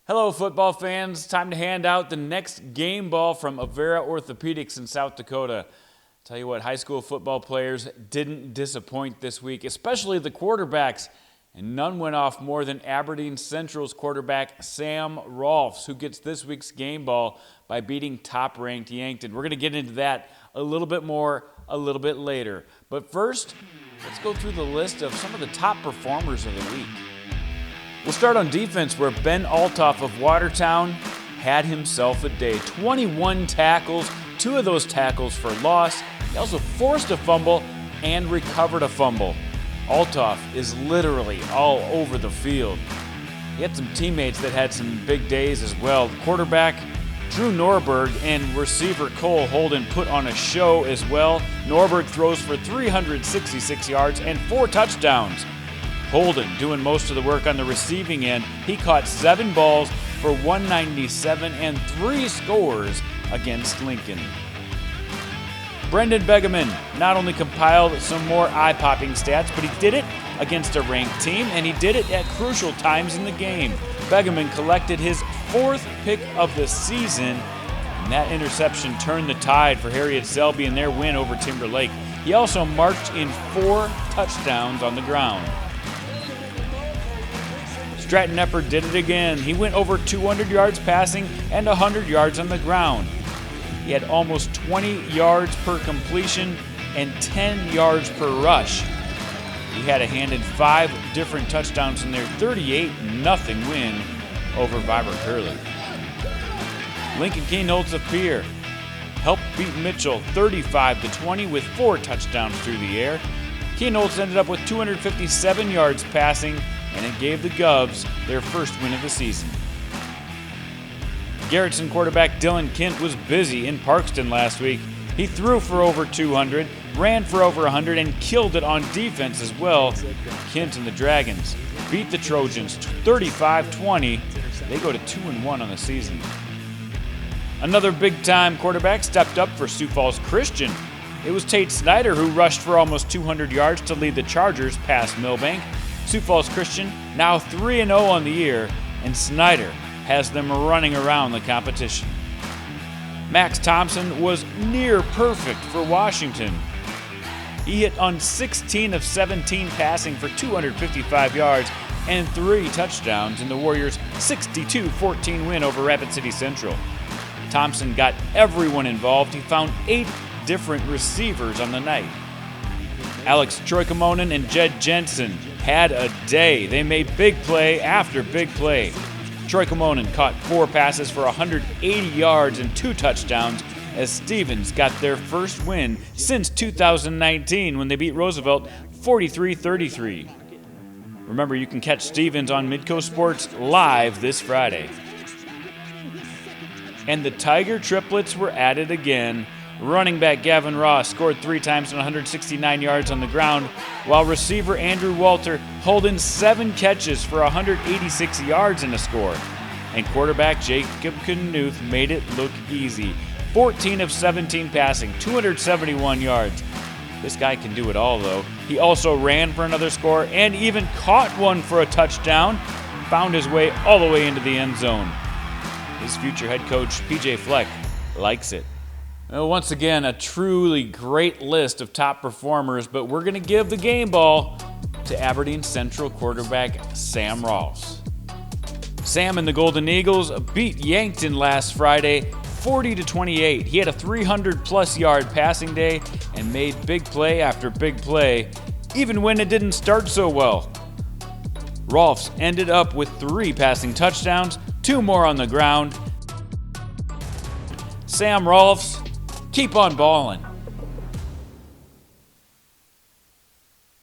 Hello, football fans. Time to hand out the next game ball from 𝗕𝗹𝗹 in South Dakota. Tell you what, high school football players didn't disappoint this week, especially the quarterbacks. And none went off more than Aberdeen Central's quarterback, Rohlfs, who gets this week's game ball by beating top-ranked Yankton. We're going to get into that a little bit more a little bit later. But first, let's go through the list of some of the top performers of the week. We'll start on defense, where 𝗕𝗹𝗹 of Watertown had himself a day. 21 tackles, 2 of those tackles for loss. He also forced a fumble and recovered a fumble. 𝗕𝗹𝗹 is literally all over the field. He had some teammates that had some big days as well. Quarterback Drew Norberg and receiver Cole Holden put on a show as well. Norberg throws for 366 yards and 4 touchdowns. Holden doing most of the work on the receiving end. He caught 7 balls for 197 and 3 scores against Lincoln. Brendan Begeman not only compiled some more eye-popping stats, but he did it against a ranked team, and he did it at crucial times in the game. Begeman collected his 4th pick of the season, and that interception turned the tide for Herreid-Selby in their win over Timberlake. He also marched in 4 touchdowns on the ground. Stratton Eppard did it again. He went over 200 yards passing and 100 yards on the ground. He had almost 20 yards per completion and 10 yards per rush. He had a hand in 5 different touchdowns in their 38-0 win over 𝗕𝗹𝗹. Lincoln 𝗕𝗹𝗹 helped beat Mitchell 35-20 with 4 touchdowns through the air. 𝗕𝗹𝗹 ended up with 257 yards passing, and it gave the Govs their first win of the season. Garrettson quarterback Dylan Kent was busy in Parkston last week. He threw for over 200, ran for over 100, and killed it on defense as well. Kent and the Dragons beat the Trojans 35-20. They go to 2-1 on the season. Another big-time quarterback stepped up for Sioux Falls Christian. It was Tate Snyder who rushed for almost 200 yards to lead the Chargers past Milbank. Sioux Falls Christian now 3-0 on the year, and Snyder has them running around the competition. Max Thompson was near perfect for Washington. He hit on 16 of 17 passing for 255 yards and 3 touchdowns in the Warriors' 62-14 win over Rapid City Central. Thompson got everyone involved. He found 8 different receivers on the night. Alex Troikomonen and Jed Jensen had a day. They made big play after big play. Troikomonen caught 4 passes for 180 yards and 2 touchdowns as Stevens got their first win since 2019 when they beat Roosevelt 43-33. Remember, you can catch Stevens on Midco Sports live this Friday. And the Tiger triplets were added again. Running back Gavin Ross scored 3 times and 169 yards on the ground, while receiver Andrew Walter holding 7 catches for 186 yards in a score. And quarterback Jacob Knuth made it look easy. 14 of 17 passing, 271 yards. This guy can do it all, though. He also ran for another score and even caught one for a touchdown. Found his way all the way into the end zone. His future head coach, PJ Fleck, likes it. Well, once again, a truly great list of top performers, but we're going to give the game ball to Aberdeen Central quarterback Rohlfs. Sam and the Golden Eagles beat Yankton last Friday 40-28. He had a 300-plus yard passing day and made big play after big play, even when it didn't start so well. Rohlfs ended up with 3 passing touchdowns, 2 more on the ground. Rohlfs, keep on balling.